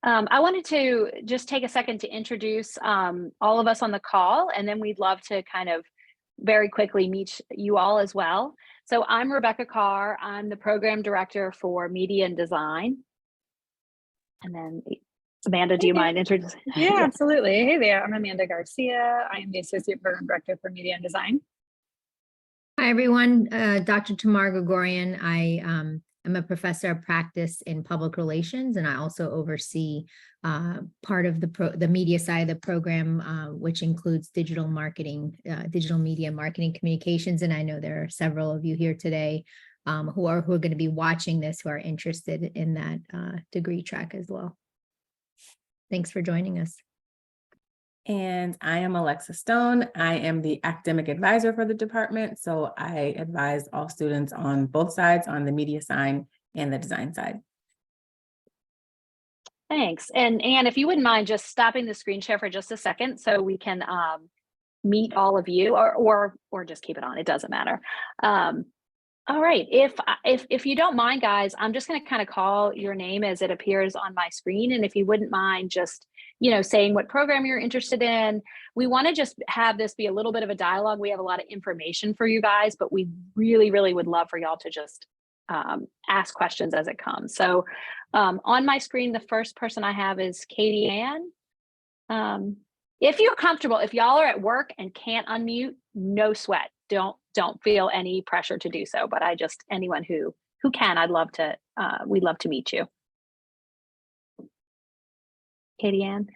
I wanted to just take a second to introduce all of us on the call, and then we'd love to kind of very quickly meet you all as well. So I'm Rebecca Carr. I'm the program director for media and design. And then Amanda, do you mind introducing? Yeah, absolutely. Hey there, I'm Amanda Garcia. I am the Associate Program Director for Media and Design. Hi, everyone. Dr. Tamar Gregorian. I am a professor of practice in public relations, and I also oversee part of the media side of the program, which includes digital marketing, digital media marketing communications. And I know there are several of you here today who are going to be watching this who are interested in that degree track as well. Thanks for joining us. And I am Alexa Stone. I am the academic advisor for the department. So I advise all students on both sides, on the media side and the design side. Thanks. And Anne, if you wouldn't mind just stopping the screen share for just a second so we can meet all of you, or just keep it on. It doesn't matter. All right. If you don't mind, guys, I'm just going to kind of call your name as it appears on my screen. And if you wouldn't mind just, saying what program you're interested in. We want to just have this be a little bit of a dialogue. We have a lot of information for you guys, but we really, really would love for y'all to just ask questions as it comes. So on my screen, the first person I have is Katie Ann. If you're comfortable, if y'all are at work and can't unmute, no sweat. Don't feel any pressure to do so, but anyone who can, we'd love to meet you. Katie Ann.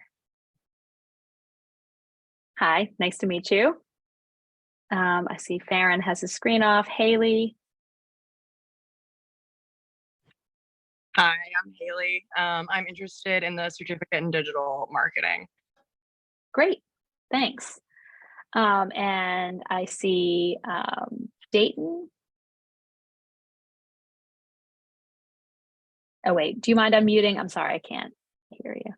Hi, nice to meet you. I see Farron has his screen off. Haley. Hi, I'm Haley. I'm interested in the certificate in digital marketing. Great, thanks. And I see Dayton. Oh, wait, do you mind unmuting? I'm sorry, I can't hear you.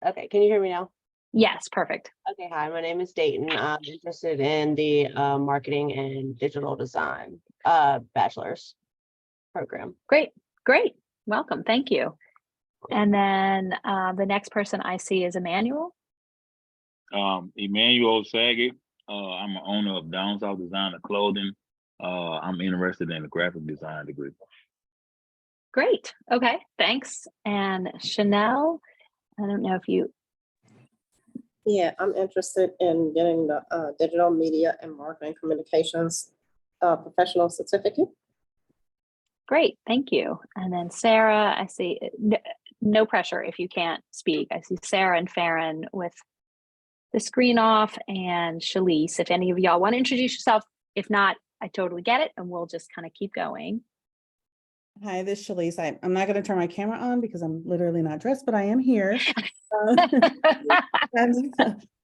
Okay, can you hear me now? Yes, perfect. Okay, hi, my name is Dayton. I'm interested in the marketing and digital design bachelor's program. Great. Welcome, thank you. And then the next person I see is Emmanuel. Emmanuel Saget. I'm an owner of Down South Design of Clothing. I'm interested in a graphic design degree. Great. Okay, thanks. And Chanel, I don't know if you. Yeah, I'm interested in getting the digital media and marketing communications professional certificate. Great, thank you. And then Sarah, I see, no pressure if you can't speak. I see Sarah and Farron with the screen off, and Shalise, if any of y'all want to introduce yourself. If not, I totally get it, and we'll just kind of keep going. Hi, this is Shalise. I'm not going to turn my camera on because I'm literally not dressed, but I am here. And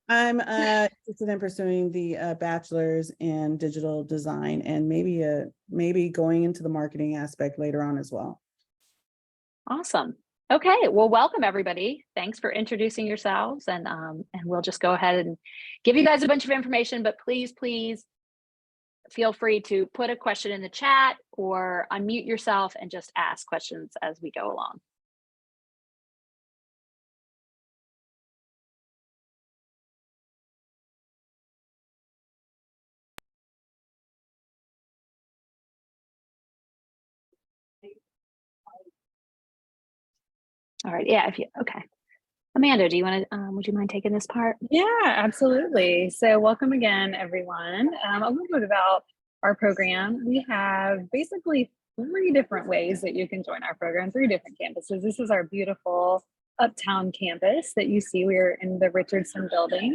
I'm interested in pursuing the bachelor's in digital design and maybe going into the marketing aspect later on as well. Awesome. Okay, well, welcome everybody. Thanks for introducing yourselves, and we'll just go ahead and give you guys a bunch of information, but please feel free to put a question in the chat or unmute yourself and just ask questions as we go along. All right, yeah, okay. Amanda, do you want to, would you mind taking this part? Yeah, absolutely. So welcome again, everyone. A little bit about our program. We have basically 3 different ways that you can join our program, 3 different campuses. This is our beautiful Uptown campus that you see. We're in the Richardson building.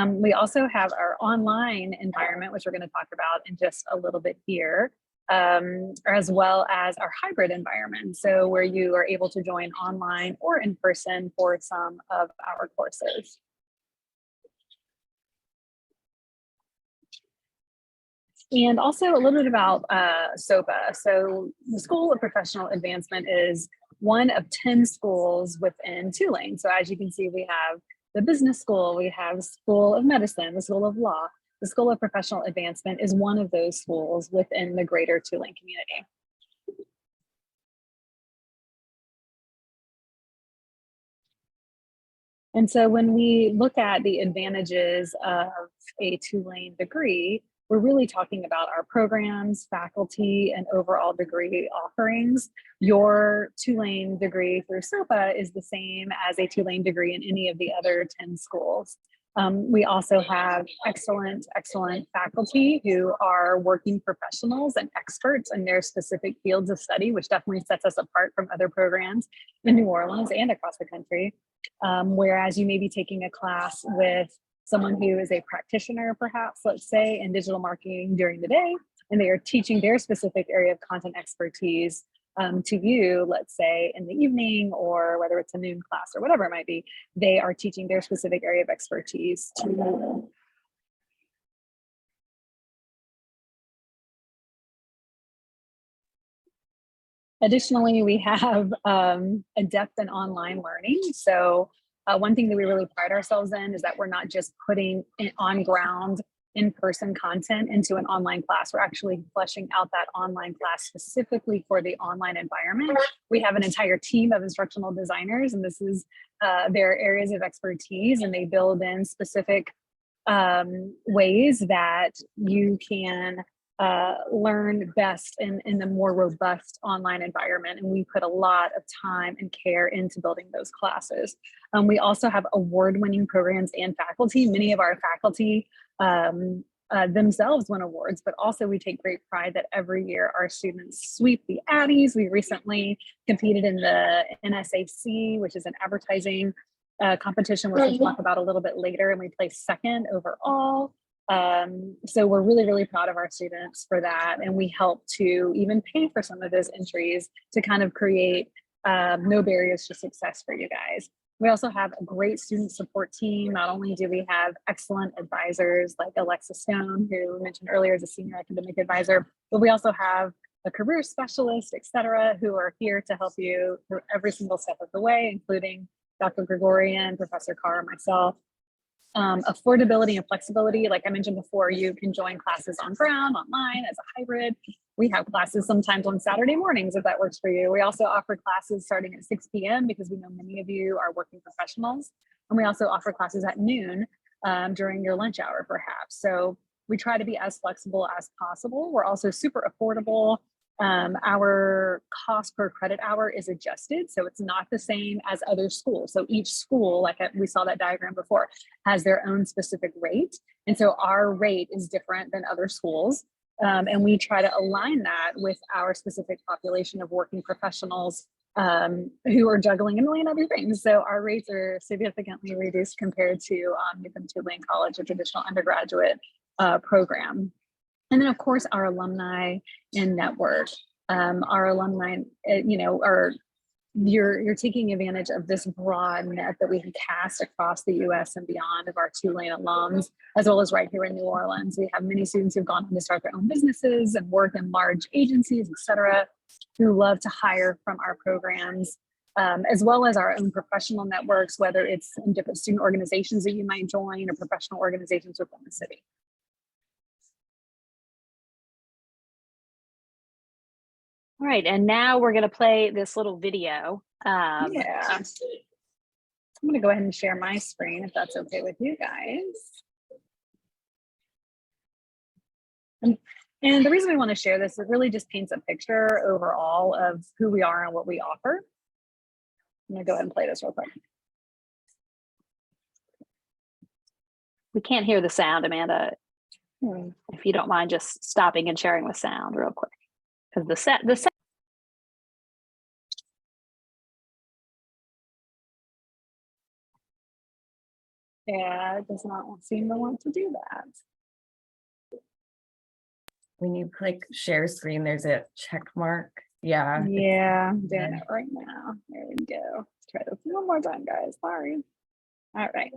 We also have our online environment, which we're going to talk about in just a little bit here. As well as our hybrid environment, so where you are able to join online or in person for some of our courses. And also a little bit about SOPA. So the School of Professional Advancement is one of 10 schools within Tulane. So as you can see, we have the business school, we have School of Medicine, the School of Law. The School of Professional Advancement is one of those schools within the greater Tulane community. And so when we look at the advantages of a Tulane degree, we're really talking about our programs, faculty, and overall degree offerings. Your Tulane degree through SOPA is the same as a Tulane degree in any of the other 10 schools. We also have excellent faculty who are working professionals and experts in their specific fields of study, which definitely sets us apart from other programs in New Orleans and across the country. Whereas you may be taking a class with someone who is a practitioner, perhaps, let's say, in digital marketing during the day, and they are teaching their specific area of content expertise to you, let's say in the evening, or whether it's a noon class or whatever it might be, they are teaching their specific area of expertise to you. Additionally, we have a depth in online learning. So one thing that we really pride ourselves in is that we're not just putting on ground in-person content into an online class. We're actually fleshing out that online class specifically for the online environment. We have an entire team of instructional designers, and this is their areas of expertise, and they build in specific ways that you can learn best in the more robust online environment. And we put a lot of time and care into building those classes. We also have award-winning programs and faculty. Many of our faculty themselves win awards, but also we take great pride that every year our students sweep the Addies. We recently competed in the NSAC, which is an advertising competition, which we'll talk about a little bit later, and we placed second overall. So we're really, really proud of our students for that. And we help to even pay for some of those entries to kind of create no barriers to success for you guys. We also have a great student support team. Not only do we have excellent advisors like Alexa Stone, who we mentioned earlier as a senior academic advisor, but we also have a career specialist, et cetera, who are here to help you through every single step of the way, including Dr. Gregorian, Professor Carr, myself. Affordability and flexibility, like I mentioned before, you can join classes on ground, online, as a hybrid. We have classes sometimes on Saturday mornings if that works for you. We also offer classes starting at 6 p.m. because we know many of you are working professionals. And we also offer classes at noon during your lunch hour, perhaps. So we try to be as flexible as possible. We're also super affordable. Our cost per credit hour is adjusted, so it's not the same as other schools. So each school, like we saw that diagram before, has their own specific rate. And so our rate is different than other schools. And we try to align that with our specific population of working professionals who are juggling a million other things. So our rates are significantly reduced compared to Tulane College, a traditional undergraduate program. And then, of course, our alumni and network. Our alumni, you're taking advantage of this broad net that we can cast across the U.S. and beyond of our Tulane alums, as well as right here in New Orleans. We have many students who've gone on to start their own businesses and work in large agencies, et cetera, who love to hire from our programs, as well as our own professional networks, whether it's in different student organizations that you might join or professional organizations within the city. All right, and now we're going to play this little video. Yeah. I'm going to go ahead and share my screen if that's okay with you guys. And the reason we want to share this, it really just paints a picture overall of who we are and what we offer. I'm going to go ahead and play this real quick. We can't hear the sound, Amanda. If you don't mind just stopping and sharing with sound real quick. Because the set. Yeah, it does not seem to want to do that. When you click share screen, there's a check mark. Yeah. Yeah, I'm doing it right now. There we go. Let's try this one more time, guys. Sorry. All right.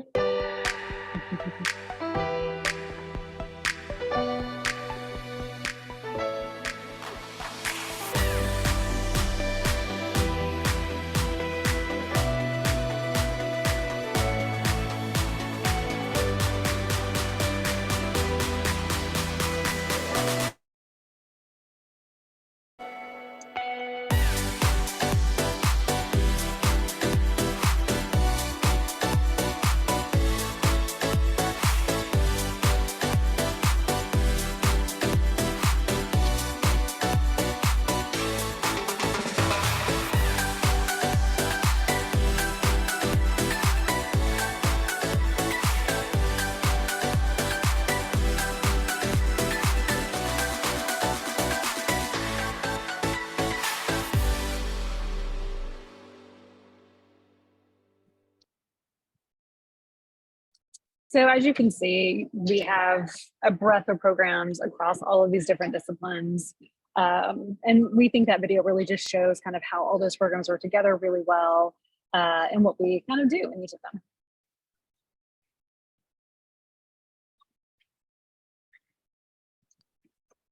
So as you can see, we have a breadth of programs across all of these different disciplines. And we think that video really just shows kind of how all those programs work together really well and what we kind of do in each of them.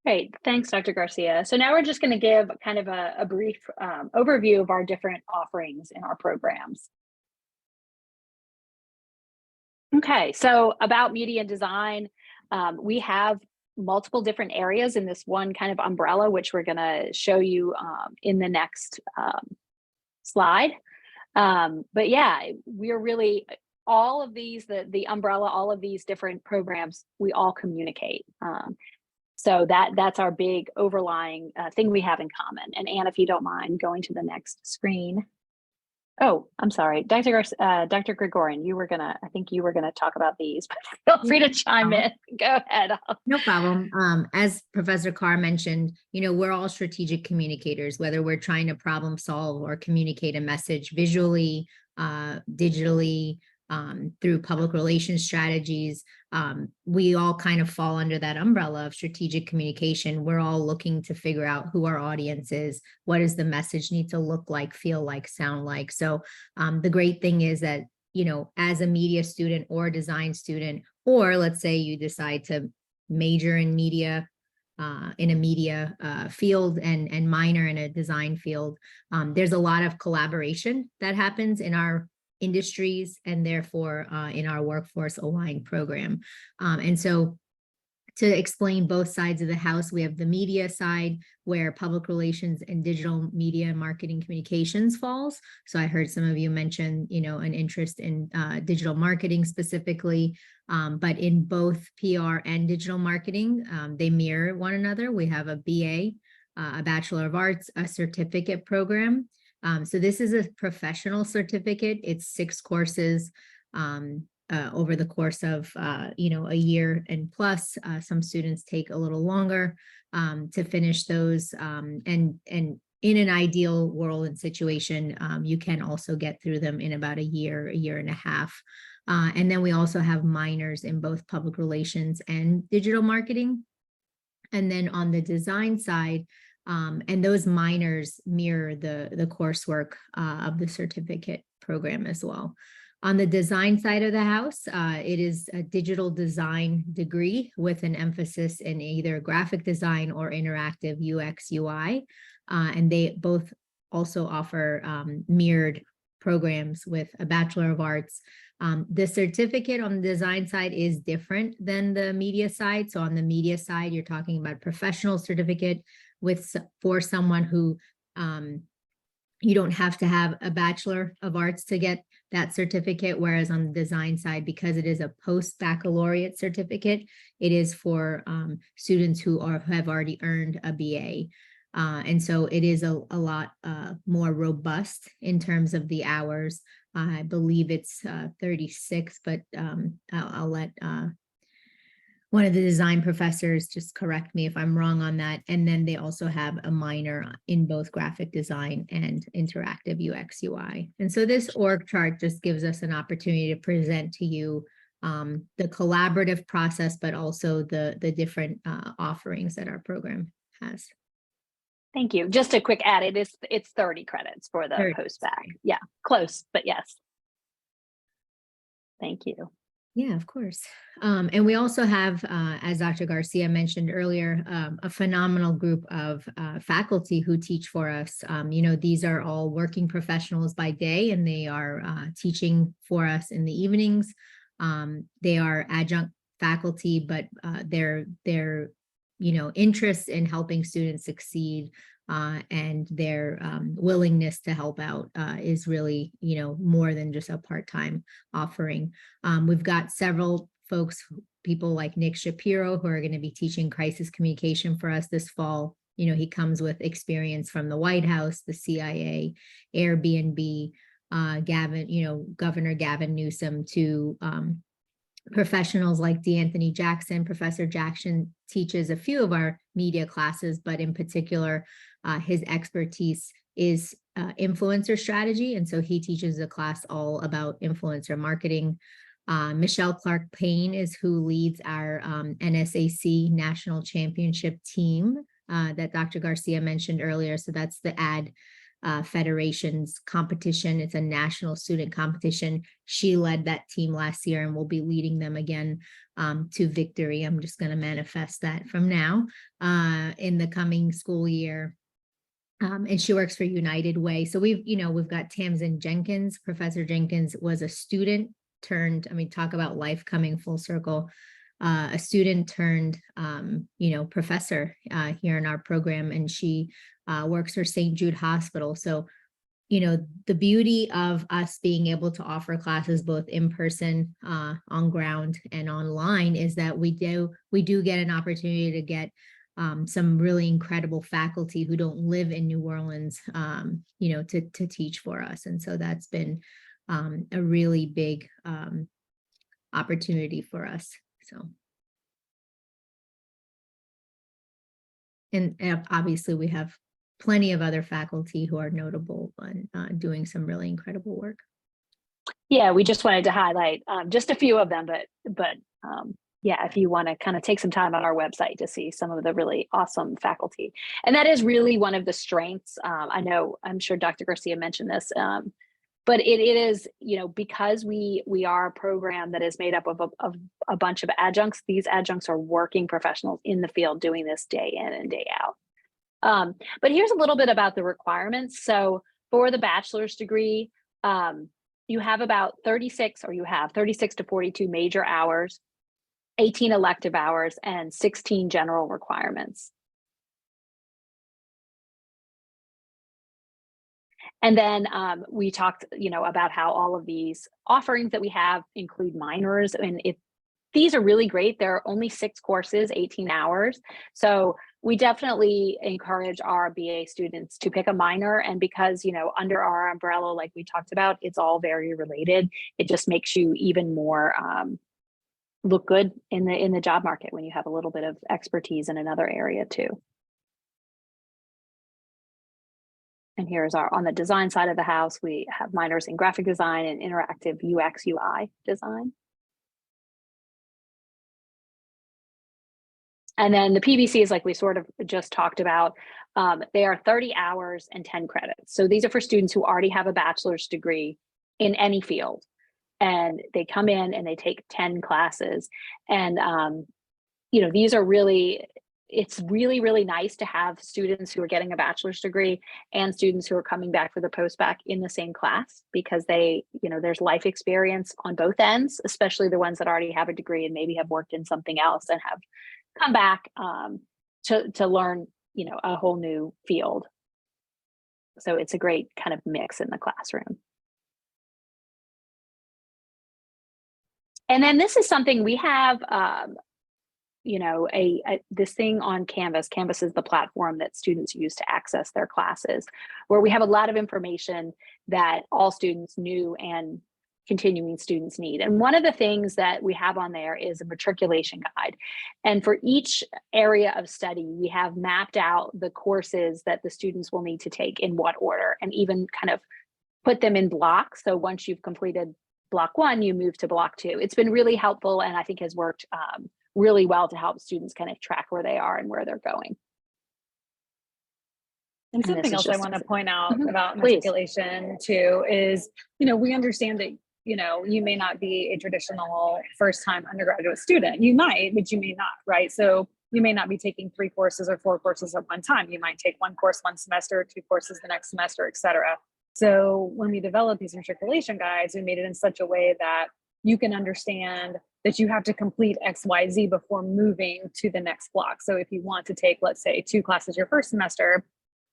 Great, thanks, Dr. Garcia. So now we're just going to give kind of a brief overview of our different offerings in our programs. Okay, so about media and design, we have multiple different areas in this one kind of umbrella, which we're going to show you in the next slide. But yeah, we're really, all of these, the umbrella, all of these different programs, we all communicate. So that's our big overlying thing we have in common. And Anne, if you don't mind going to the next screen. Oh, I'm sorry, Dr. Gregorian, I think you were gonna talk about these, but feel free to chime in. Go ahead. No problem. As Professor Carr mentioned, we're all strategic communicators, whether we're trying to problem solve or communicate a message visually, digitally, through public relations strategies. We all kind of fall under that umbrella of strategic communication. We're all looking to figure out who our audience is, what does the message need to look like, feel like, sound like. So the great thing is that, as a media student or a design student, or let's say you decide to major in media, in a media field and minor in a design field, there's a lot of collaboration that happens in our industries and therefore in our workforce aligned program. And so to explain both sides of the house, we have the media side where public relations and digital media and marketing communications falls. So I heard some of you mention, an interest in digital marketing specifically, but in both PR and digital marketing, they mirror one another. We have a BA, a Bachelor of Arts, a certificate program. So this is a professional certificate. It's 6 courses over the course of, a year and plus. Some students take a little longer to finish those. And in an ideal world and situation, you can also get through them in about a year and a half. And then we also have minors in both public relations and digital marketing. And then on the design side, and those minors mirror the coursework of the certificate program as well. On the design side of the house, it is a digital design degree with an emphasis in either graphic design or interactive UX UI. And they both also offer mirrored programs with a Bachelor of Arts. The certificate on the design side is different than the media side. So on the media side, you're talking about professional certificate for someone who you don't have to have a Bachelor of Arts to get that certificate, whereas on the design side, because it is a post-baccalaureate certificate, it is for students who have already earned a BA. And so it is a lot more robust in terms of the hours. I believe it's 36, but I'll let one of the design professors just correct me if I'm wrong on that. And then they also have a minor in both graphic design and interactive UX UI. And so this org chart just gives us an opportunity to present to you the collaborative process, but also the different offerings that our program has. Thank you. Just a quick add, it's 30 credits for the post-bac. Yeah, close, but yes. Thank you. Yeah, of course. And we also have, as Dr. Garcia mentioned earlier, a phenomenal group of faculty who teach for us. These are all working professionals by day, and they are teaching for us in the evenings. They are adjunct faculty, but their interest in helping students succeed and their willingness to help out is really, more than just a part-time offering. We've got several people like Nick Shapiro, who are going to be teaching crisis communication for us this fall. He comes with experience from the White House, the CIA, Airbnb, Governor Gavin Newsom, to professionals like DeAnthony Jackson. Professor Jackson teaches a few of our media classes, but in particular, his expertise is influencer strategy. And so he teaches a class all about influencer marketing. Michelle Clark Payne is who leads our NSAC National Championship team that Dr. Garcia mentioned earlier. So that's the AD Federation's competition. It's a national student competition. She led that team last year and will be leading them again to victory. I'm just going to manifest that from now in the coming school year. And she works for United Way. So we've got Tamsin Jenkins. Professor Jenkins was a student turned, I mean, talk about life coming full circle, a student turned, professor here in our program, and she works for St. Jude Hospital. So, the beauty of us being able to offer classes both in person, on ground, and online is that we do get an opportunity to get some really incredible faculty who don't live in New Orleans, to teach for us. And so that's been a really big opportunity for us. So, and obviously we have plenty of other faculty who are notable and doing some really incredible work. Yeah, we just wanted to highlight just a few of them, but yeah, if you want to kind of take some time on our website to see some of the really awesome faculty. And that is really one of the strengths. I'm sure Dr. Garcia mentioned this, but it is, because we are a program that is made up of a bunch of adjuncts. These adjuncts are working professionals in the field doing this day in and day out. But here's a little bit about the requirements. So for the bachelor's degree, you have 36 to 42 major hours, 18 elective hours, and 16 general requirements. And then we talked, about how all of these offerings that we have include minors, and these are really great. There are only 6 courses, 18 hours. So we definitely encourage our BA students to pick a minor. And because, under our umbrella, like we talked about, it's all very related. It just makes you even more look good in the job market when you have a little bit of expertise in another area too. And here's on the design side of the house, we have minors in graphic design and interactive UX UI design. And then the PBCs, like we sort of just talked about, they are 30 hours and 10 credits. So these are for students who already have a bachelor's degree in any field. And they come in and they take 10 classes. And, these are it's really, really nice to have students who are getting a bachelor's degree and students who are coming back for the post-bac in the same class, because there's life experience on both ends, especially the ones that already have a degree and maybe have worked in something else and have come back to learn, a whole new field. So it's a great kind of mix in the classroom. And then this is something we have, this thing on Canvas. Canvas is the platform that students use to access their classes, where we have a lot of information that all students, new and continuing students, need. And one of the things that we have on there is a matriculation guide. And for each area of study, we have mapped out the courses that the students will need to take in what order, and even kind of put them in blocks. So once you've completed block 1, you move to block 2. It's been really helpful, and I think has worked really well to help students kind of track where they are and where they're going. And something else I want to point out about Please. matriculation too is, we understand that, you may not be a traditional first-time undergraduate student. You might, but you may not, right? So you may not be taking 3 courses or 4 courses at one time. You might take 1 course one semester, 2 courses the next semester, et cetera. So when we develop these matriculation guides, we made it in such a way that you can understand that you have to complete XYZ before moving to the next block. So if you want to take, let's say, 2 classes your first semester,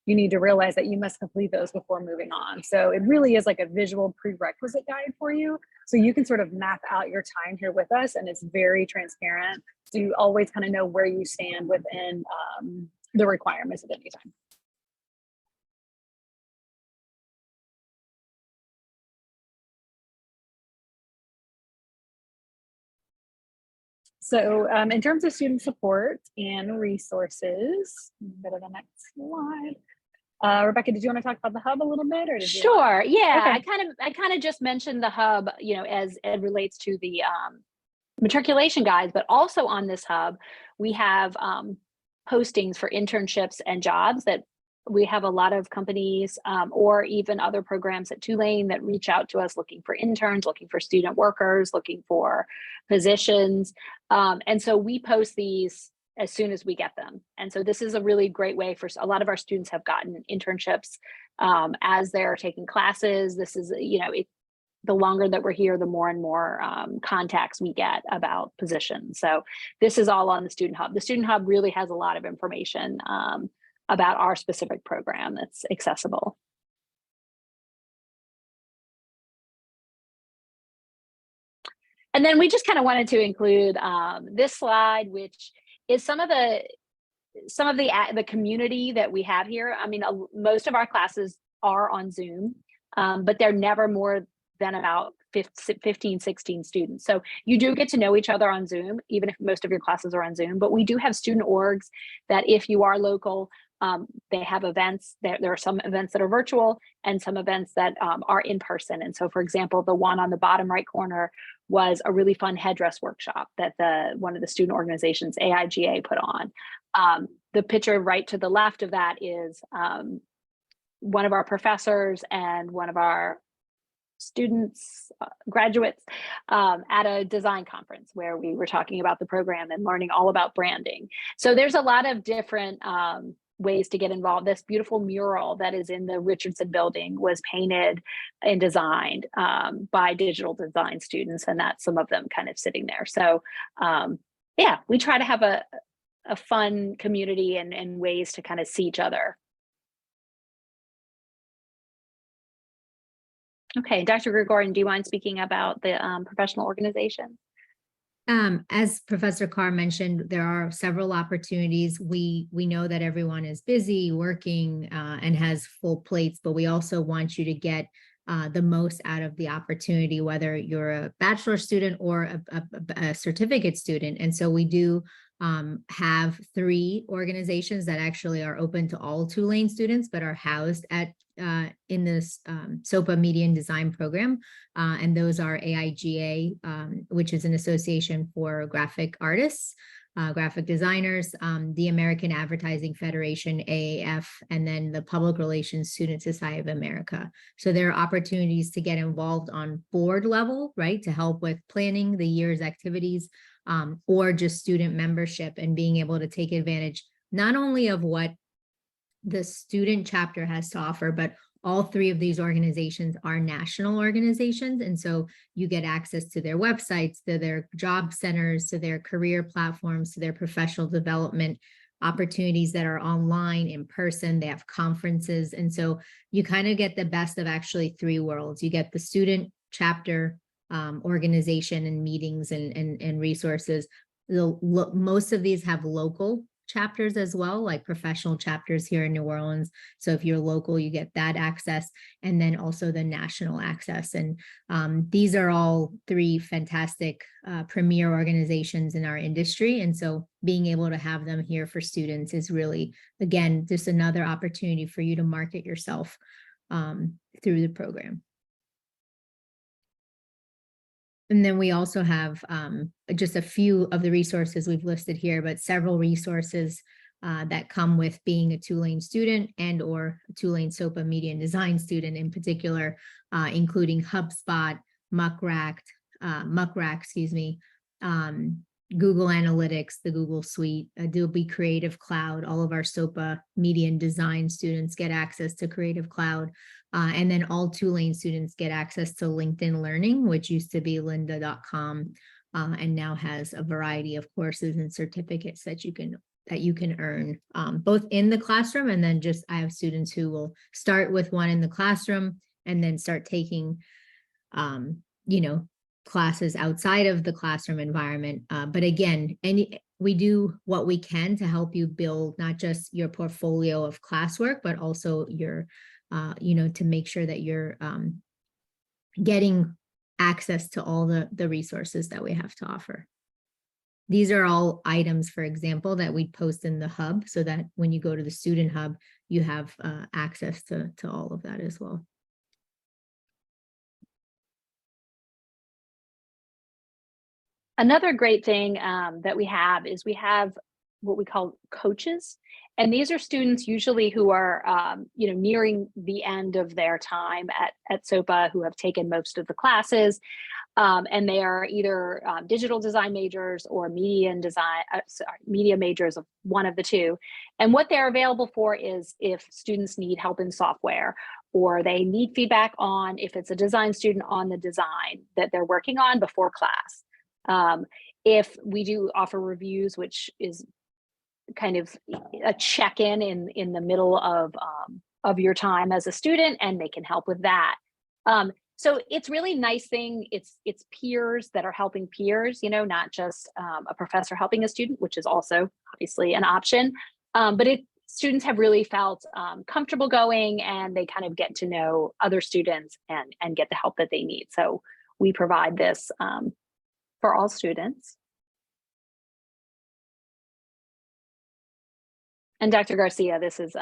you need to realize that you must complete those before moving on. So it really is like a visual prerequisite guide for you. So you can sort of map out your time here with us, and it's very transparent. So you always kind of know where you stand within the requirements at any time. So in terms of student support and resources, go to the next slide. Rebecca, did you want to talk about the hub a little bit, or did you? Sure. Yeah, Okay. I kind of just mentioned the hub, you know, as it relates to the matriculation guides, but also on this hub, we have postings for internships and jobs that we have a lot of companies or even other programs at Tulane that reach out to us looking for interns, looking for student workers, looking for positions. And so we post these as soon as we get them. And so this is a really great way for a lot of our students have gotten internships as they're taking classes. This is, you know, the longer that we're here, the more and more contacts we get about positions. So this is all on the Student Hub. The Student Hub really has a lot of information about our specific program that's accessible. And then we just kind of wanted to include this slide, which is some of the community that we have here. I mean, most of our classes are on Zoom, but they're never more than about 15, 16 students. So you do get to know each other on Zoom, even if most of your classes are on Zoom, but we do have student orgs that if you are local, they have events. There are some events that are virtual and some events that are in person. And so, for example, the one on the bottom right corner was a really fun headdress workshop that one of the student organizations, AIGA, put on. The picture right to the left of that is one of our professors and one of our students, graduates at a design conference where we were talking about the program and learning all about branding. So there's a lot of different ways to get involved. This beautiful mural that is in the Richardson building was painted and designed by digital design students, and that's some of them kind of sitting there. So yeah, we try to have a fun community and ways to kind of see each other. Okay, Dr. Gregorian, do you mind speaking about the professional organization? As Professor Carr mentioned, there are several opportunities. We know that everyone is busy working and has full plates, but we also want you to get the most out of the opportunity, whether you're a bachelor student or a certificate student. And so we do have 3 organizations that actually are open to all Tulane students, but are housed at in this SOPA Media and Design program. And those are AIGA, which is an association for graphic artists, graphic designers, the American Advertising Federation, AAF, and then the Public Relations Student Society of America. So there are opportunities to get involved on board level, right, to help with planning the year's activities, or just student membership and being able to take advantage not only of what the student chapter has to offer, but all 3 of these organizations are national organizations. And so you get access to their websites, to their job centers, to their career platforms, to their professional development opportunities that are online, in person. They have conferences. And so you kind of get the best of actually 3 worlds. You get the student chapter organization and meetings and resources. Most of these have local chapters as well, like professional chapters here in New Orleans. So if you're local, you get that access, and then also the national access. And these are all 3 fantastic premier organizations in our industry. And so being able to have them here for students is really, again, just another opportunity for you to market yourself through the program. And then we also have just a few of the resources we've listed here, but several resources that come with being a Tulane student and or Tulane SOPA Media and Design student in particular, including HubSpot, Muck Rack, Google Analytics, the Google Suite, Adobe Creative Cloud. All of our SOPA Media and Design students get access to Creative Cloud. And then all Tulane students get access to LinkedIn Learning, which used to be lynda.com, and now has a variety of courses and certificates that you can earn both in the classroom, and then just I have students who will start with one in the classroom and then start taking classes outside of the classroom environment. But again, we do what we can to help you build not just your portfolio of classwork, but also your to make sure that you're getting access to all the resources that we have to offer. these are all items, for example, that we post in the hub so that when you go to the student hub, you have access to all of that as well. Another great thing that we have is we have what we call coaches. And these are students usually who are, nearing the end of their time at SOPA, who have taken most of the classes. And they are either digital design majors or media majors of one of the two. And what they're available for is if students need help in software, or they need feedback on, if it's a design student, on the design that they're working on before class. If we do offer reviews, which is kind of a check-in in the middle of your time as a student, and they can help with that. So it's really nice thing. It's peers that are helping peers, not just a professor helping a student, which is also obviously an option. But students have really felt comfortable going, and they kind of get to know other students and get the help that they need. So we provide this for all students. And Dr. Garcia, this is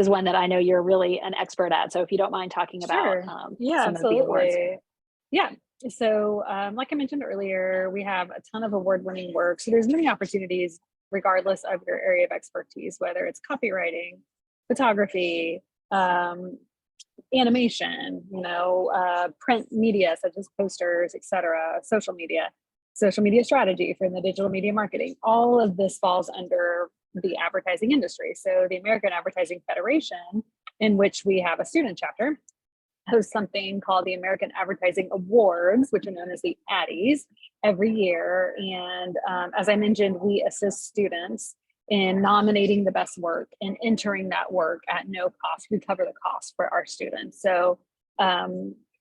one that I know you're really an expert at. So if you don't mind talking about yeah, some of the awards. absolutely. Yeah. So like I mentioned earlier, we have a ton of award-winning work. So there's many opportunities regardless of your area of expertise, whether it's copywriting, photography, animation, print media such as posters, etc., social media strategy for the digital media marketing. All of this falls under the advertising industry. So the American Advertising Federation, in which we have a student chapter, hosts something called the American Advertising Awards, which are known as the Addies, every year. And as I mentioned, we assist students in nominating the best work and entering that work at no cost. We cover the cost for our students. So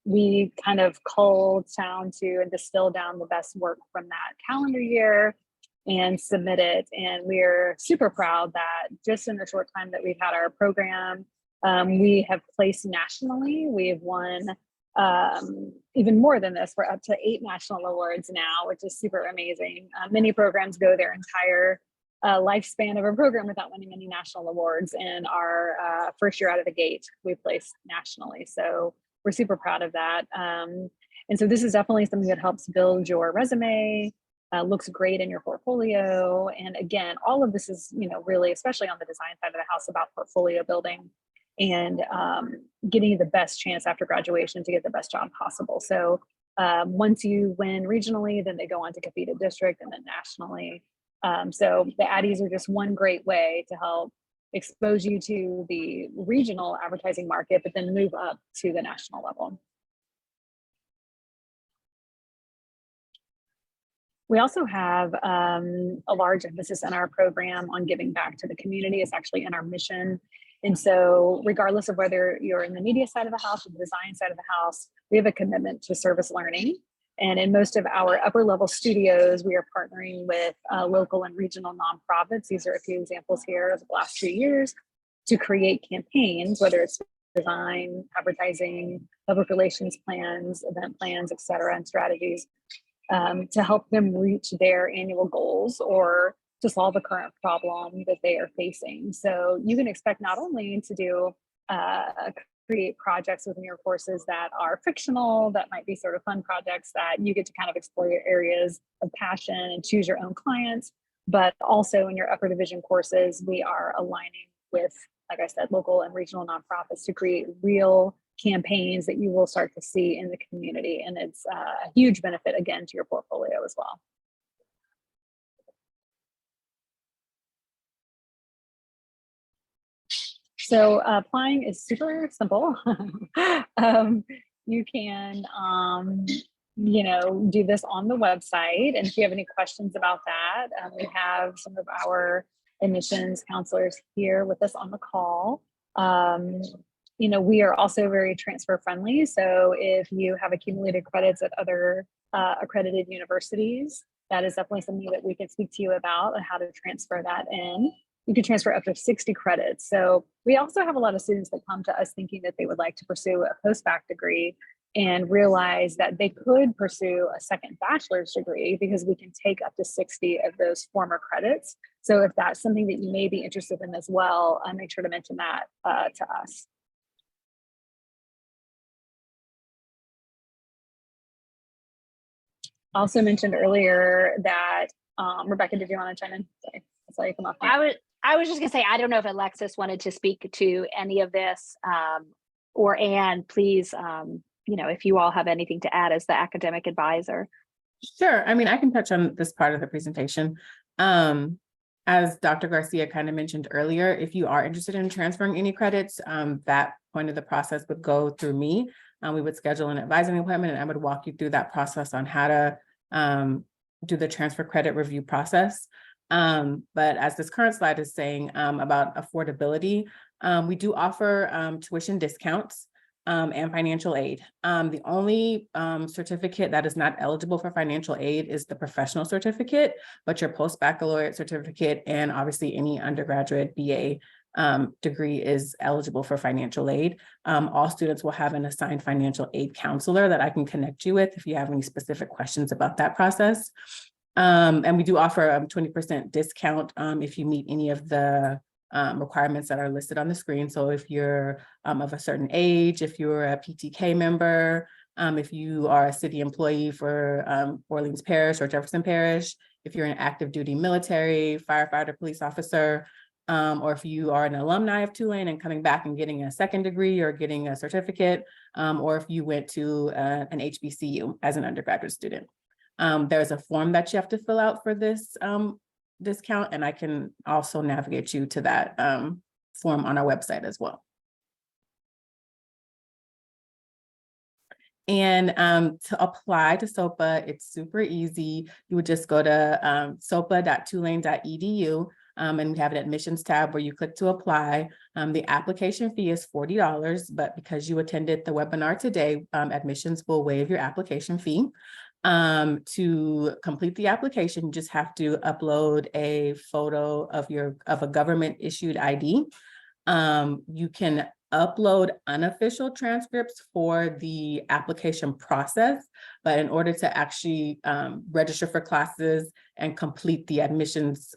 we kind of cull down to and distill down the best work from that calendar year and submit it. And we're super proud that just in the short time that we've had our program, we have placed nationally. We've won even more than this. We're up to 8 national awards now, which is super amazing. Many programs go their entire lifespan of a program without winning any national awards. And our first year out of the gate, we placed nationally. So we're super proud of that. And so this is definitely something that helps build your resume, looks great in your portfolio. And again, all of this is, really, especially on the design side of the house, about portfolio building and getting you the best chance after graduation to get the best job possible. So once you win regionally, then they go on to compete at district and then nationally. So the Addies are just one great way to help expose you to the regional advertising market, but then move up to the national level. We also have a large emphasis in our program on giving back to the community. It's actually in our mission. And so regardless of whether you're in the media side of the house or the design side of the house, we have a commitment to service learning. And in most of our upper level studios, we are partnering with local and regional nonprofits. These are a few examples here of the last few years to create campaigns, whether it's design, advertising, public relations plans, event plans, et cetera, and strategies to help them reach their annual goals or to solve a current problem that they are facing. So you can expect not only to do create projects within your courses that are fictional, that might be sort of fun projects that you get to kind of explore your areas of passion and choose your own clients, but also in your upper division courses, we are aligning with, like I said, local and regional nonprofits to create real campaigns that you will start to see in the community. And it's a huge benefit, again, to your portfolio as well. So applying is super simple. You can, do this on the website. And if you have any questions about that, we have some of our admissions counselors here with us on the call. We are also very transfer friendly. So if you have accumulated credits at other accredited universities, that is definitely something that we can speak to you about and how to transfer that in. You can transfer up to 60 credits. So we also have a lot of students that come to us thinking that they would like to pursue a post-bac degree. and realize that they could pursue a second bachelor's degree because we can take up to 60 of those former credits. So if that's something that you may be interested in as well, make sure to mention that to us. Also mentioned earlier that, Rebecca, did you want to chime in? Sorry, I saw you come off. I was just gonna say, I don't know if Alexis wanted to speak to any of this, or Anne, please, you know, if you all have anything to add as the academic advisor. Sure. I mean, I can touch on this part of the presentation. As Dr. Garcia kind of mentioned earlier, if you are interested in transferring any credits, that point of the process would go through me. We would schedule an advising appointment and I would walk you through that process on how to do the transfer credit review process. But as this current slide is saying about affordability, we do offer tuition discounts and financial aid. The only certificate that is not eligible for financial aid is the professional certificate, but your post-baccalaureate certificate and obviously any undergraduate BA degree is eligible for financial aid. All students will have an assigned financial aid counselor that I can connect you with if you have any specific questions about that process. And we do offer a 20% discount if you meet any of the requirements that are listed on the screen. So if you're of a certain age, if you're a PTK member, if you are a city employee for Orleans Parish or Jefferson Parish, if you're an active duty military, firefighter, police officer, or if you are an alumni of Tulane and coming back and getting a second degree or getting a certificate, or if you went to an HBCU as an undergraduate student. There's a form that you have to fill out for this discount, and I can also navigate you to that form on our website as well. And to apply to SOPA, it's super easy. You would just go to sopa.tulane.edu and we have an admissions tab where you click to apply. The application fee is $40, but because you attended the webinar today, admissions will waive your application fee. To complete the application, you just have to upload a photo of a government issued ID. You can upload unofficial transcripts for the application process, but in order to actually register for classes and complete the admissions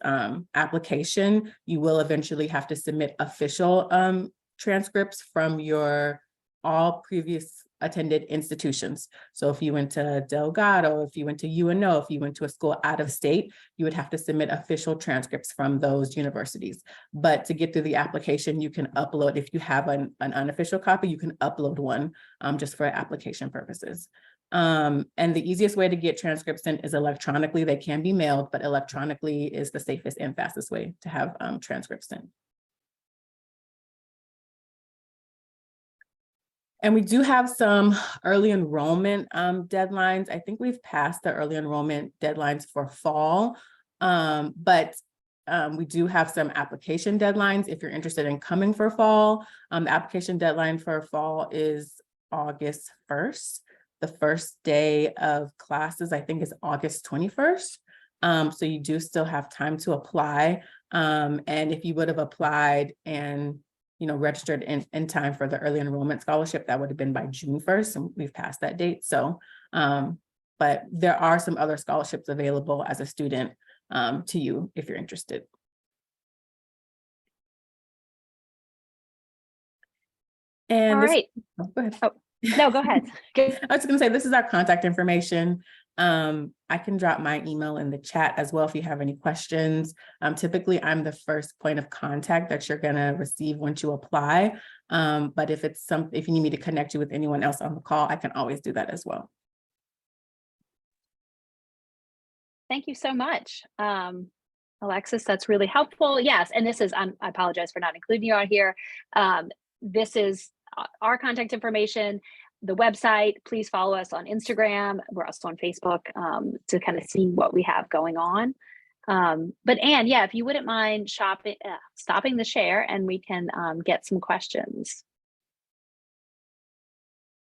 application, you will eventually have to submit official transcripts from your all previous attended institutions. So if you went to Delgado, if you went to UNO, if you went to a school out of state, you would have to submit official transcripts from those universities. But to get through the application, you can upload, if you have an unofficial copy, you can upload one just for application purposes. And the easiest way to get transcripts in is electronically. They can be mailed, but electronically is the safest and fastest way to have transcripts in. And we do have some early enrollment deadlines. I think we've passed the early enrollment deadlines for fall, but we do have some application deadlines if you're interested in coming for fall. The application deadline for fall is August 1st. The first day of classes, I think, is August 21st. So you do still have time to apply. And if you would have applied and registered in time for the early enrollment scholarship, that would have been by June 1st, and we've passed that date. So, but there are some other scholarships available as a student to you if you're interested. And all right. Oh, go ahead. Oh, no, go ahead. I was going to say, this is our contact information. I can drop my email in the chat as well if you have any questions. Typically, I'm the first point of contact that you're going to receive once you apply. But if you need me to connect you with anyone else on the call, I can always do that as well. Thank you so much. Alexis, that's really helpful. Yes, and this is, I apologize for not including you on here. This is our contact information. The website, please follow us on Instagram. We're also on Facebook to kind of see what we have going on. But Anne, yeah, if you wouldn't mind stopping the share and we can get some questions.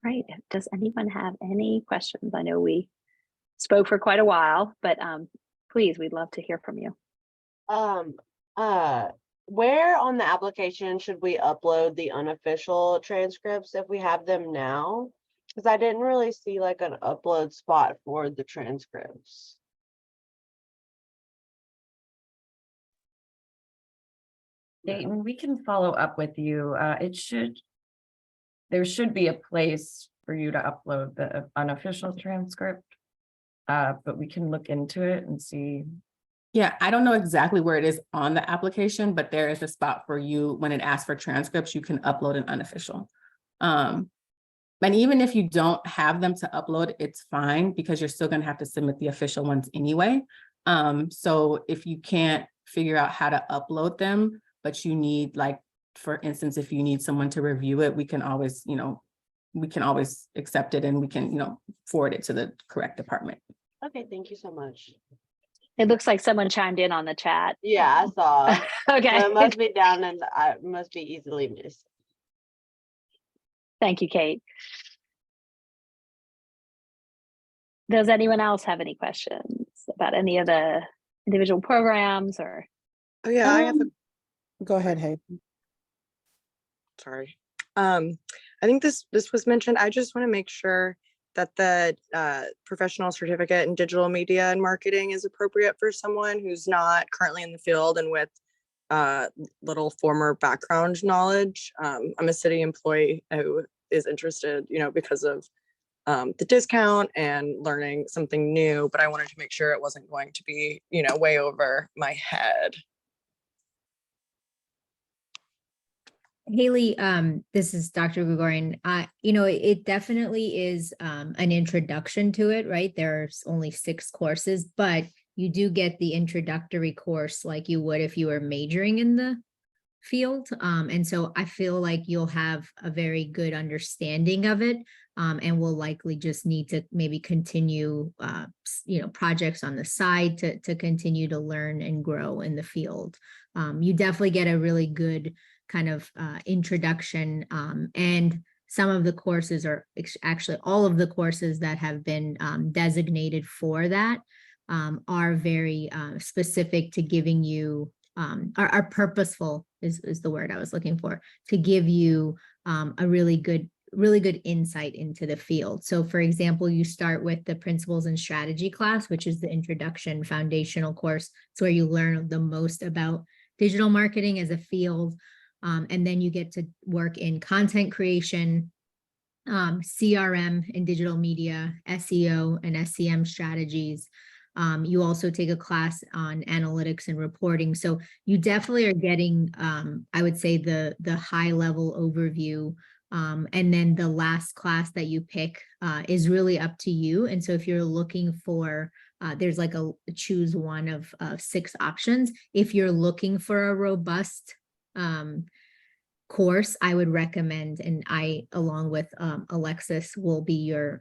Right, does anyone have any questions? I know we spoke for quite a while, but please, we'd love to hear from you. Where on the application should we upload the unofficial transcripts if we have them now? Because I didn't really see like an upload spot for the transcripts. Dayton, we can follow up with you. There should be a place for you to upload the unofficial transcript. But we can look into it and see. Yeah, I don't know exactly where it is on the application, but there is a spot for you when it asks for transcripts, you can upload an unofficial. And even if you don't have them to upload, it's fine because you're still going to have to submit the official ones anyway. So if you can't figure out how to upload them, but you need, like, for instance, if you need someone to review it, we can always, accept it and we can, forward it to the correct department. Okay, thank you so much. It looks like someone chimed in on the chat. Yeah, I saw. Okay. So it must be down and I must be easily missed. Thank you, Kate. Does anyone else have any questions about any of the individual programs or? Oh yeah, I have a, Go ahead, Hay. sorry. I think this was mentioned. I just want to make sure that the professional certificate in digital media and marketing is appropriate for someone who's not currently in the field and with little former background knowledge. I'm a city employee who is interested, because of the discount and learning something new, but I wanted to make sure it wasn't going to be, way over my head. Haley, this is Dr. Gregorian. It definitely is an introduction to it, right? There's only 6 courses, but you do get the introductory course like you would if you were majoring in the field. And so I feel like you'll have a very good understanding of it, and will likely just need to maybe continue, projects on the side to continue to learn and grow in the field. You definitely get a really good kind of introduction, and some of the courses are actually all of the courses that have been designated for that are very specific to giving you are purposeful is the word I was looking for, to give you a really good insight into the field. So for example, you start with the principles and strategy class, which is the introduction foundational course. It's where you learn the most about digital marketing as a field. And then you get to work in content creation, CRM and digital media, SEO and SEM strategies. You also take a class on analytics and reporting. So you definitely are getting, I would say, the high level overview. And then the last class that you pick is really up to you. And so if you're looking for, there's like a choose one of 6 options. If you're looking for a robust course, I would recommend, and I, along with Alexis, will be your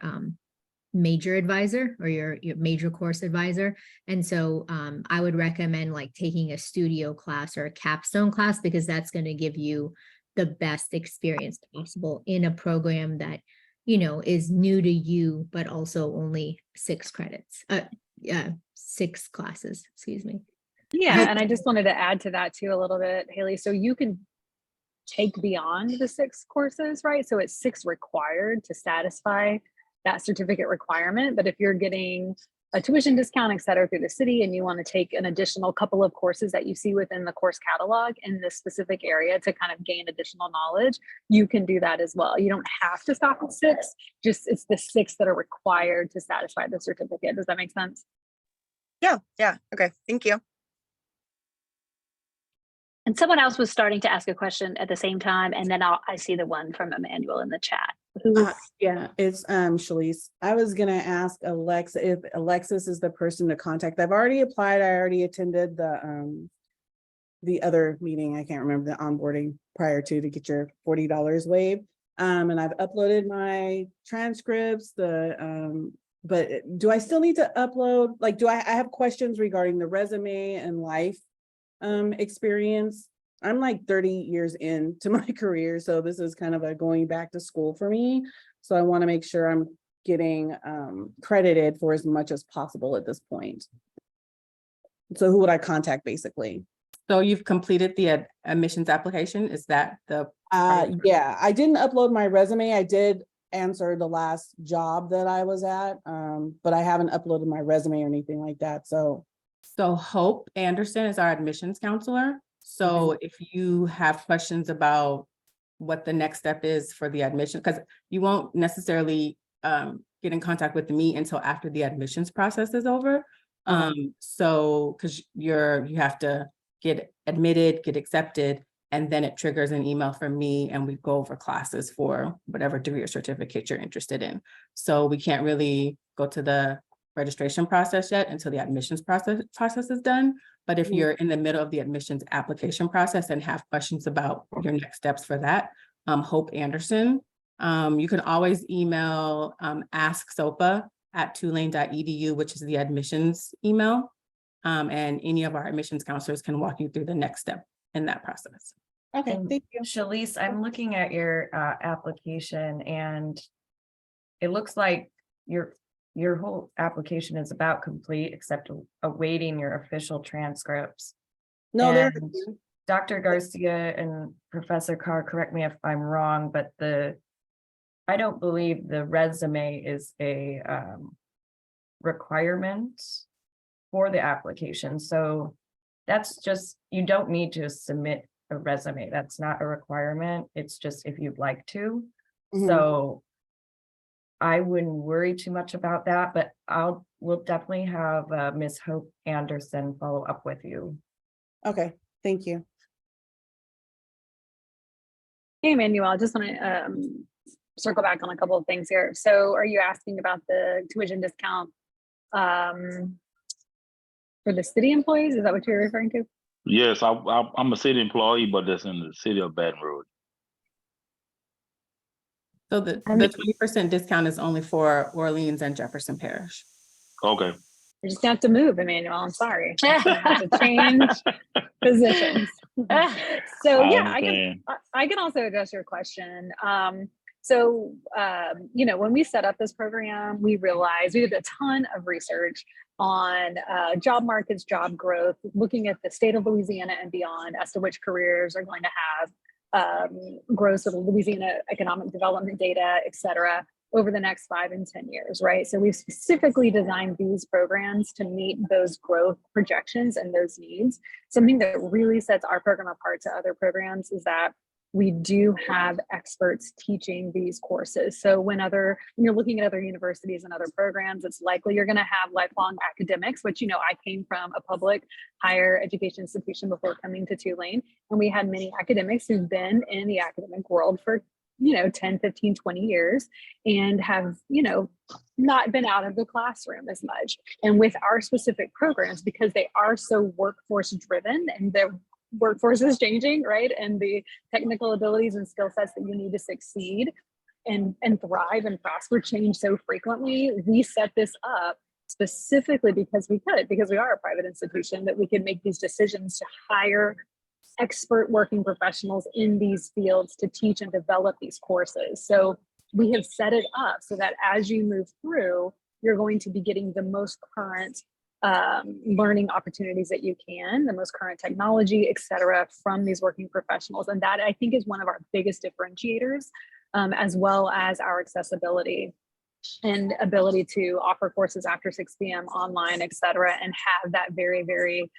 major advisor or your major course advisor. And so I would recommend like taking a studio class or a capstone class, because that's going to give you the best experience possible in a program that, is new to you, but also only 6 credits, 6 classes, excuse me. Yeah, and I just wanted to add to that too a little bit, Haley. So you can take beyond the 6 courses, right? So it's 6 required to satisfy that certificate requirement. But if you're getting a tuition discount, et cetera, through the city, and you want to take an additional couple of courses that you see within the course catalog in this specific area to kind of gain additional knowledge, you can do that as well. You don't have to stop at 6, just it's the 6 that are required to satisfy the certificate. Does that make sense? Yeah. Okay, thank you. And someone else was starting to ask a question at the same time, and then I see the one from Emmanuel in the chat. Yeah, it's Shalise. I was gonna ask Alexa if Alexis is the person to contact. I've already applied. I already attended the other meeting. I can't remember the onboarding prior to get your $40 waived. And I've uploaded my transcripts. But do I still need to upload? Like, I have questions regarding the resume and life experience. I'm like 30 years into my career, so this is kind of a going back to school for me. So I want to make sure I'm getting credited for as much as possible at this point. So who would I contact basically? So you've completed the admissions application? Is that the? Yeah, I didn't upload my resume. I did answer the last job that I was at, but I haven't uploaded my resume or anything like that, so. So Hope Anderson is our admissions counselor. So if you have questions about what the next step is for the admission, because you won't necessarily get in contact with me until after the admissions process is over. So because you have to get admitted, get accepted, and then it triggers an email from me and we go over classes for whatever degree or certificate you're interested in. So we can't really go to the registration process yet until the admissions process is done. But if you're in the middle of the admissions application process and have questions about your next steps for that, Hope Anderson, you can always email asksopa@tulane.edu, which is the admissions email. And any of our admissions counselors can walk you through the next step in that process. Okay, And thank you. Shalice, I'm looking at your application and it looks like your whole application is about complete except awaiting your official transcripts. No, there. And Dr. Garcia and Professor Carr, correct me if I'm wrong, but I don't believe the resume is a requirement for the application. So that's just, you don't need to submit a resume. That's not a requirement. It's just if you'd like to. So I wouldn't worry too much about that, but we'll definitely have Ms. Hope Anderson follow up with you. Okay, thank you. Hey, Emmanuel, I just want to circle back on a couple of things here. So are you asking about the tuition discount for the city employees? Is that what you're referring to? Yes, I'm a city employee, but that's in the city of Baton Rouge. So the 20% discount is only for Orleans and Jefferson Parish. Okay. You're just gonna have to move, Emmanuel. I'm sorry. You're gonna have to change positions. So yeah, I can also address your question. When we set up this program, we realized we did a ton of research on job markets, job growth, looking at the state of Louisiana and beyond as to which careers are going to have growth of Louisiana economic development data, et cetera, over the next 5 and 10 years, right? So we've specifically designed these programs to meet those growth projections and those needs. Something that really sets our program apart to other programs is that we do have experts teaching these courses. So when you're looking at other universities and other programs, it's likely you're going to have lifelong academics, which, I came from a public higher education institution before coming to Tulane. And we had many academics who've been in the academic world for 10, 15, 20 years and have, not been out of the classroom as much. And with our specific programs, because they are so workforce driven and their workforce is changing, right? And the technical abilities and skill sets that you need to succeed and thrive and prosper change so frequently, we set this up specifically because we are a private institution, that we could make these decisions to hire expert working professionals in these fields to teach and develop these courses. So we have set it up so that as you move through, you're going to be getting the most current learning opportunities that you can, the most current technology, et cetera, from these working professionals. And that, I think, is one of our biggest differentiators, as well as our accessibility and ability to offer courses after 6 p.m. online, et cetera, and have that very, very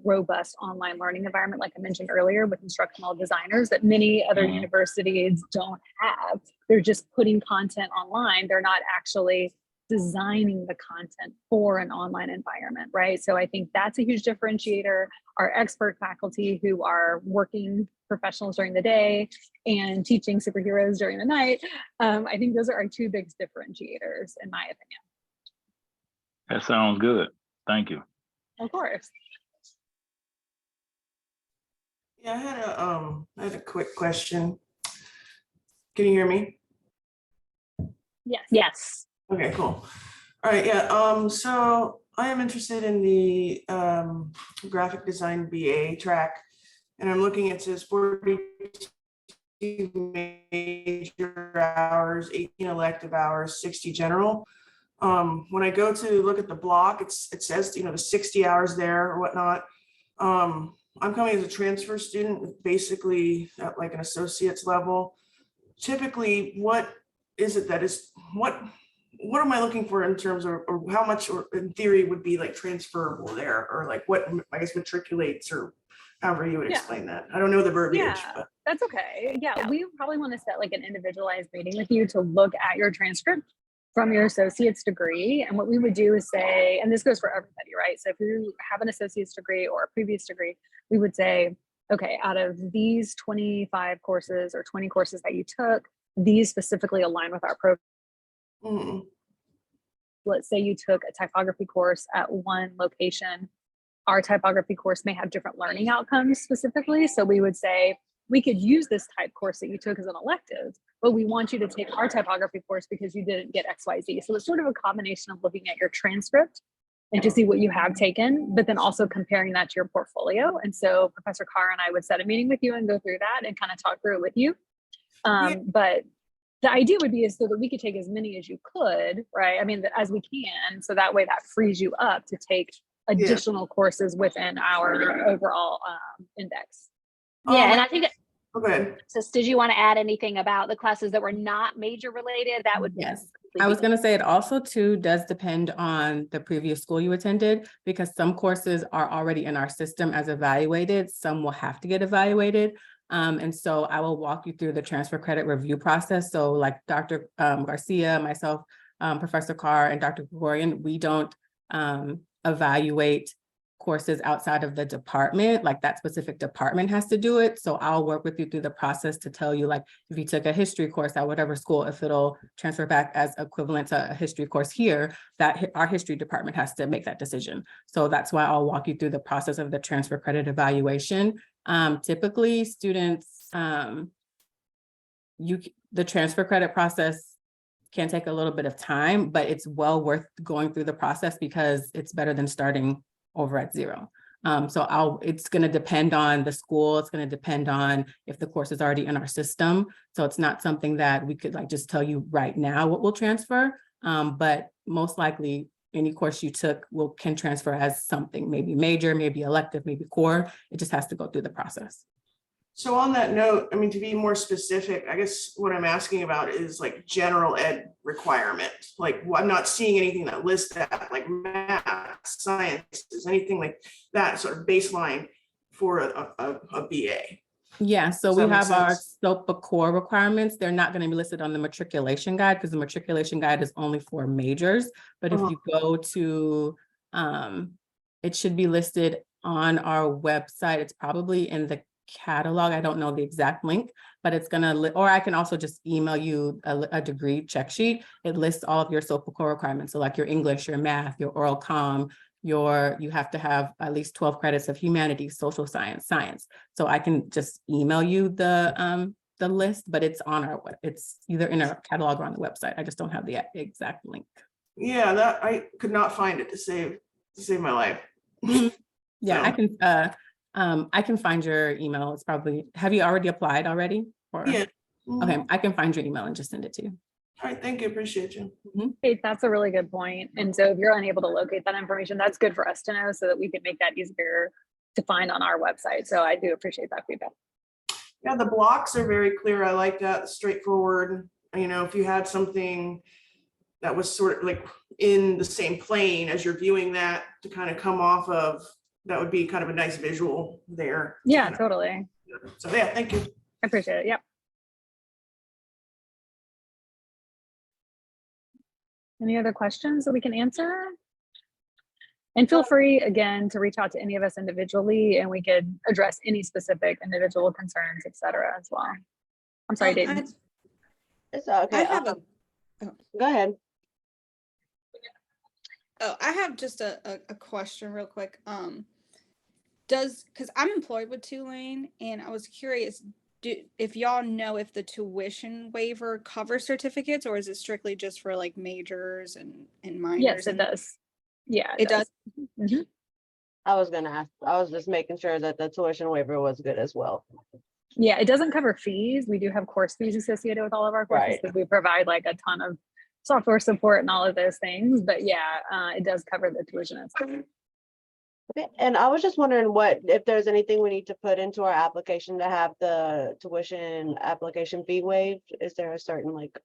robust online learning environment, like I mentioned earlier, with instructional designers that many other universities don't have. They're just putting content online. They're not actually designing the content for an online environment, right? So I think that's a huge differentiator. Our expert faculty who are working professionals during the day and teaching superheroes during the night, I think those are our 2 biggest differentiators, in my opinion. That sounds good. Thank you. Of course. Yeah, I had a quick question. Can you hear me? Yes. Okay, cool. All right, yeah. So I am interested in the graphic design BA track, and I'm looking at this 42 major hours, 18 elective hours, 60 general. When I go to look at the block, it says the 60 hours there or whatnot. I'm coming as a transfer student with basically at like an associate's level. Typically, what is it that is, what am I looking for in terms of, or how much, or in theory would be like transferable there, or like what, I guess matriculates, or however you would Yeah. explain that. I don't know the verbiage, Yeah, but. that's okay. Yeah, we probably want to set like an individualized meeting with you to look at your transcript from your associate's degree. And what we would do is say, and this goes for everybody, right? So if you have an associate's degree or a previous degree, we would say, okay, out of these 25 courses or 20 courses that you took, these specifically align with our program. Mm. Let's say you took a typography course at one location. Our typography course may have different learning outcomes specifically. So we would say, we could use this type course that you took as an elective, but we want you to take our typography course because you didn't get XYZ. So it's sort of a combination of looking at your transcript and to see what you have taken, but then also comparing that to your portfolio. And so Professor Carr and I would set a meeting with you and go through that and kind of talk through it with you. But the idea would be is so that we could take as many as you could, right? I mean, as we can, so that way that frees you up to take additional courses within our overall index. Yeah, and I think, Okay. so did you want to add anything about the classes that were not major related? That would Yes. I was going to say it also too does depend on the previous school you attended, because some courses are already in our system as evaluated. Some will have to get evaluated. And so I will walk you through the transfer credit review process. So like Dr. Garcia, myself, Professor Carr, and Dr. Gregorian, we don't evaluate courses outside of the department, like that specific department has to do it. So I'll work with you through the process to tell you, like, if you took a history course at whatever school, if it'll transfer back as equivalent to a history course here, that our history department has to make that decision. So that's why I'll walk you through the process of the transfer credit evaluation. Typically students, the transfer credit process can take a little bit of time, but it's well worth going through the process because it's better than starting over at zero. So it's going to depend on the school. It's going to depend on if the course is already in our system. So it's not something that we could like just tell you right now what will transfer. But most likely any course you took can transfer as something, maybe major, maybe elective, maybe core. It just has to go through the process. So on that note, I mean, to be more specific, I guess what I'm asking about is like general ed requirement. Like, I'm not seeing anything that lists that, like math, science, anything like that sort of baseline for a BA. Yeah, so Does we that make have our sense? SOPA core requirements. They're not going to be listed on the matriculation guide because the matriculation guide is only for majors. But if you go to, it should be listed on our website. It's probably in the catalog. I don't know the exact link, but it's gonna, or I can also just email you a degree check sheet. It lists all of your SOPA core requirements. So like your English, your math, your oral comm, you have to have at least 12 credits of humanities, social science. So I can just email you the list, but it's it's either in our catalog or on the website. I just don't have the exact link. Yeah, that I could not find it to save my life. Yeah, So. I can find your email. It's probably, have you already applied already? Or, Yeah. okay, I can find your email and just send it to you. All right, thank you, appreciate you. Hey, that's a really good point. And so if you're unable to locate that information, that's good for us to know so that we can make that easier to find on our website. So I do appreciate that feedback. Yeah, the blocks are very clear. I like that, straightforward. You know, if you had something that was sort of like in the same plane as you're viewing that to kind of come off of, that would be kind of a nice visual there. Yeah, totally. So yeah, thank you. I appreciate it. Yep. Any other questions that we can answer? And feel free again to reach out to any of us individually and we could address any specific individual concerns, et cetera, as well. I'm sorry, Dayton. It's okay. I have Go ahead. I have just a question real quick. Because I'm employed with Tulane and I was curious, if y'all know if the tuition waiver covers certificates or is it strictly just for like majors and minors? Yes, it does. Yeah, it does. Mm-hmm. I was gonna ask, I was just making sure that the tuition waiver was good as well. Yeah, it doesn't cover fees. We do have course fees associated with all of our courses because we provide like a ton of software support and all of those things. But yeah, it does cover the tuition itself. Okay, and I was just wondering if there's anything we need to put into our application to have the tuition application fee waived. Is there a certain like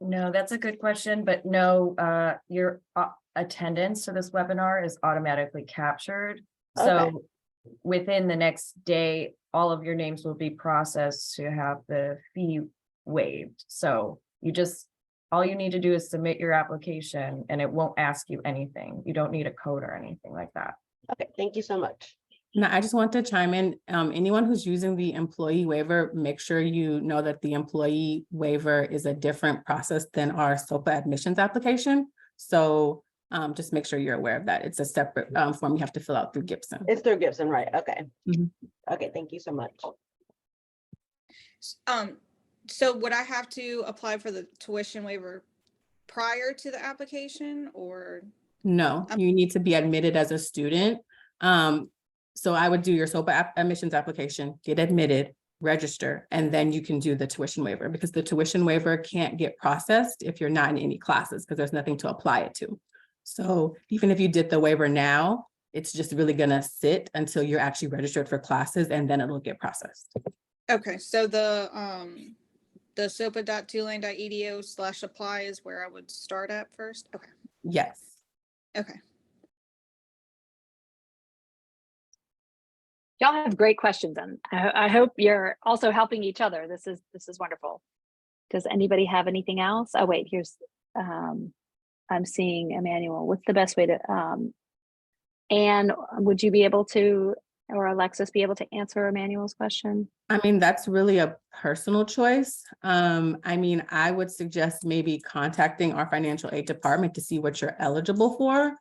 No, that's a good question, but no, your attendance to this webinar is automatically captured. Okay. So within the next day, all of your names will be processed to have the fee waived. So all you need to do is submit your application and it won't ask you anything. You don't need a code or anything like that. Okay, thank you so much. Now, I just want to chime in, anyone who's using the employee waiver, make sure you know that the employee waiver is a different process than our SOPA admissions application. So just make sure you're aware of that. It's a separate form you have to fill out through Gibson. It's through Gibson, right? Okay. Mhm. Okay, thank you so much. So would I have to apply for the tuition waiver prior to the application or? No, you need to be admitted as a student. So I would do your SOPA admissions application, get admitted, register, and then you can do the tuition waiver because the tuition waiver can't get processed if you're not in any classes because there's nothing to apply it to. So even if you did the waiver now, it's just really gonna sit until you're actually registered for classes and then it'll get processed. Okay, so the sopa.tulane.edu/apply is where I would start at first. Okay. Yes. Okay. Y'all have great questions, and I hope you're also helping each other. This is wonderful. Does anybody have anything else? Oh wait, here's I'm seeing Emmanuel. What's the best way to Anne, would you be able to, or Alexis be able to answer Emmanuel's question? I mean, that's really a personal choice. I mean, I would suggest maybe contacting our financial aid department to see what you're eligible for.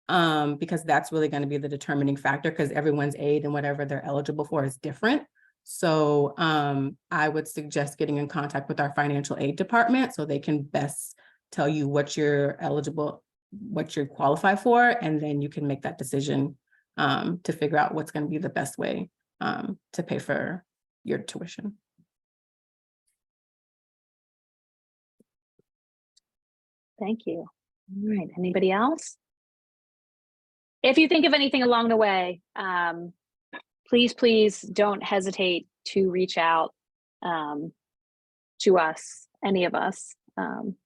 Because that's really going to be the determining factor because everyone's aid and whatever they're eligible for is different. So I would suggest getting in contact with our financial aid department so they can best tell you what you're eligible, what you qualify for, and then you can make that decision to figure out what's going to be the best way to pay for your tuition. Thank you. All right, anybody else? If you think of anything along the way, please don't hesitate to reach out to us, any of us, and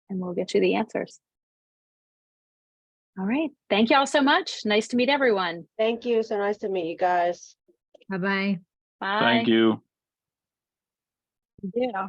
we'll get you the answers. All right, thank you all so much. Nice to meet everyone. Thank you. So nice to meet you guys. Bye-bye. Bye. Thank you. Yeah.